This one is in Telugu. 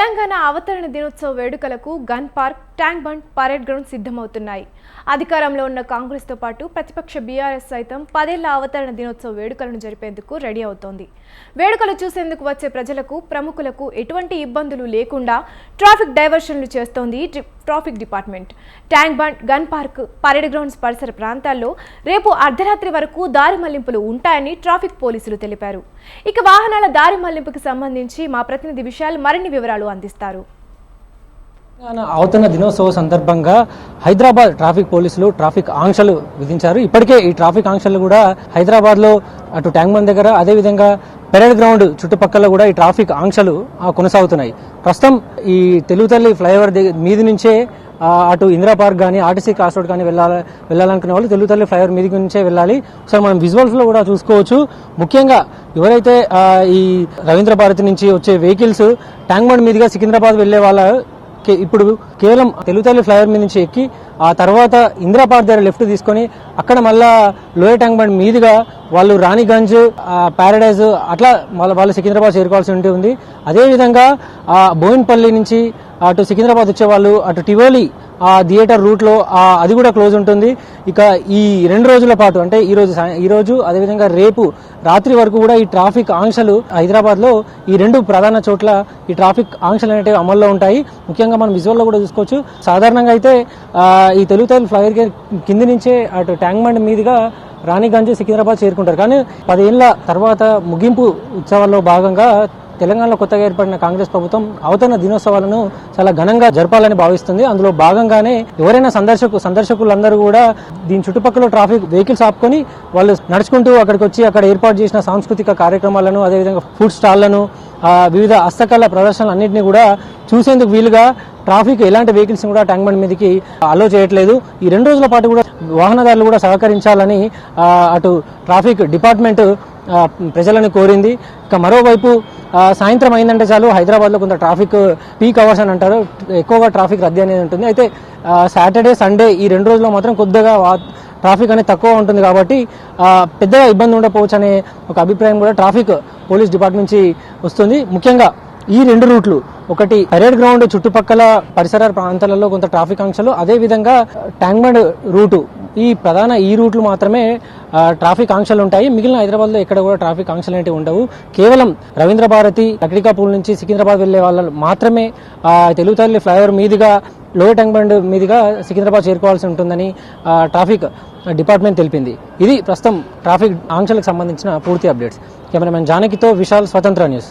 తెలంగాణ అవతరణ దినోత్సవ వేడుకలకు Gun Park, Tank Bund, Parade Ground సిద్ధమవుతున్నాయి. అధికారంలో ఉన్న కాంగ్రెస్ తో పాటు ప్రతిపక్ష బీఆర్ఎస్ సైతం 10 ఏళ్ల అవతరణ దినోత్సవ వేడుకలను జరిపేందుకు రెడీ అవుతోంది. వేడుకలు చూసేందుకు వచ్చే ప్రజలకు, ప్రముఖులకు ఎటువంటి ఇబ్బందులు లేకుండా ట్రాఫిక్ డైవర్షన్లు చేస్తోంది traffic department. Tank bund, gun park, parade grounds పరిసర ప్రాంతాల్లో రేపు అర్ధరాత్రి వరకు దారి మళ్లింపులు ఉంటాయని ట్రాఫిక్ పోలీసులు తెలిపారు. ఇక వాహనాల దారి మళ్లింపుకి సంబంధించి మా ప్రతినిధి విశాల్ మరిన్ని వివరాలు అందిస్తారు. అవతరణ దినోత్సవ సందర్భంగా హైదరాబాద్ ట్రాఫిక్ పోలీసులు ట్రాఫిక్ ఆంక్షలు విధించారు. ఇప్పటికే ఈ ట్రాఫిక్ ఆంక్షలు కూడా హైదరాబాద్ లో అటు ట్యాంక్ బండ్ దగ్గర, అదేవిధంగా పెరేడ్ గ్రౌండ్ చుట్టుపక్కల కూడా ఈ ట్రాఫిక్ ఆంక్షలు కొనసాగుతున్నాయి. ప్రస్తుతం ఈ తెలుగుతల్లి ఫ్లైఓవర్ మీది నుంచే అటు ఇందిరా పార్క్ కానీ, ఆర్టీసీ క్రాస్ రోడ్ కానీ వెళ్ళాలనుకునే వాళ్ళు తెలుగుతల్లి ఫ్లైఓవర్ మీది నుంచే వెళ్ళాలి. ఒకసారి మనం విజువల్స్ లో కూడా చూసుకోవచ్చు. ముఖ్యంగా ఎవరైతే ఈ రవీంద్ర భారతి నుంచి వచ్చే వెహికల్స్ ట్యాంక్ బండ్ మీదుగా సికింద్రాబాద్ వెళ్లే వాళ్ళ ఇప్పుడు కేవలం తెలుగుతల్లి ఫ్లైఓవర్ మీద నుంచి ఎక్కి ఆ తర్వాత ఇందిరా పార్క్ దగ్గర లెఫ్ట్ తీసుకొని అక్కడ మళ్ళా లోయర్ ట్యాంక్ బండ్ మీదుగా వాళ్ళు రాణిగంజ్, ప్యారడైజ్ అట్లా వాళ్ళు సికింద్రాబాద్ చేరుకోవాల్సి ఉంది. అదేవిధంగా బోయిన్పల్లి నుంచి అటు సికింద్రాబాద్ వచ్చే వాళ్ళు అటు టివోలి థియేటర్ రూట్ లో అది కూడా క్లోజ్ ఉంటుంది. ఇక ఈ 2 రోజుల పాటు అంటే ఈ రోజు అదేవిధంగా రేపు రాత్రి వరకు కూడా ఈ ట్రాఫిక్ ఆంక్షలు హైదరాబాద్ లో ఈ 2 ప్రధాన చోట్ల ఈ ట్రాఫిక్ ఆంక్షలు అనేవి అమల్లో ఉంటాయి. ముఖ్యంగా మనం విజువల్ లో కూడా చూసుకోవచ్చు. సాధారణంగా అయితే ఈ తెలుగుతల్లి ఫ్లైఓవర్ కింది నుంచే అటు ట్యాంక్ బండ్ మీదుగా రాణిగంజ్, సికింద్రాబాద్ చేరుకుంటారు. కానీ 10 ఏళ్ల తర్వాత ముగింపు ఉత్సవాల్లో భాగంగా తెలంగాణలో కొత్తగా ఏర్పడిన కాంగ్రెస్ ప్రభుత్వం అవతరణ దినోత్సవాలను చాలా ఘనంగా జరపాలని భావిస్తుంది. అందులో భాగంగానే ఎవరైనా సందర్శకులందరూ కూడా దీని చుట్టుపక్కల ట్రాఫిక్ వెహికల్స్ ఆపుకొని వాళ్ళు నడుచుకుంటూ అక్కడికి వచ్చి అక్కడ ఏర్పాటు చేసిన సాంస్కృతిక కార్యక్రమాలను, అదేవిధంగా ఫుడ్ స్టాళ్లను, వివిధ హస్తకళ ప్రదర్శనలు అన్నింటినీ కూడా చూసేందుకు వీలుగా ట్రాఫిక్ ఎలాంటి వెహికల్స్ కూడా ట్యాంక్ బండ్ మీదకి అలో చేయట్లేదు. ఈ 2 రోజుల పాటు కూడా వాహనదారులు కూడా సహకరించాలని అటు ట్రాఫిక్ డిపార్ట్మెంట్ ప్రజలను కోరింది. ఇక మరోవైపు సాయంత్రం అయిందంటే చాలు హైదరాబాద్ లో కొంత ట్రాఫిక్ పీక్ అవర్స్ అని అంటారు, ఎక్కువగా ట్రాఫిక్ రద్దీ అనేది ఉంటుంది. అయితే సాటర్డే, సండే ఈ 2 రోజుల్లో మాత్రం కొద్దిగా ట్రాఫిక్ అనేది తక్కువ ఉంటుంది కాబట్టి పెద్దగా ఇబ్బంది ఉండకపోవచ్చు అనే ఒక అభిప్రాయం కూడా ట్రాఫిక్ పోలీస్ డిపార్ట్మెంట్ నుంచి వస్తుంది. ముఖ్యంగా ఈ 2 రూట్లు, ఒకటి పరేడ్ గ్రౌండ్ చుట్టుపక్కల పరిసర ప్రాంతాలలో కొంత ట్రాఫిక్ ఆంక్షలు, అదేవిధంగా ట్యాంక్ బండ్ రూటు, ఈ రూట్లు మాత్రమే ట్రాఫిక్ ఆంక్షలు ఉంటాయి. మిగిలిన హైదరాబాద్ లో ఎక్కడ కూడా ట్రాఫిక్ ఆంక్షలు అనేవి ఉండవు. కేవలం రవీంద్ర భారతి, లక్డికాపూల్ నుంచి సికింద్రాబాద్ వెళ్లే వాళ్ళు మాత్రమే తెలుగుతల్లి ఫ్లైఓవర్ మీదుగా లోయర్ ట్యాంక్ బండ్ మీదుగా సికింద్రాబాద్ చేరుకోవాల్సి ఉంటుందని ట్రాఫిక్ డిపార్ట్మెంట్ తెలిపింది. ఇది ప్రస్తుతం ట్రాఫిక్ ఆంక్షలకు సంబంధించిన పూర్తి అప్డేట్స్. కెమెరామెన్ జానకితో విశాల్, స్వతంత్ర న్యూస్.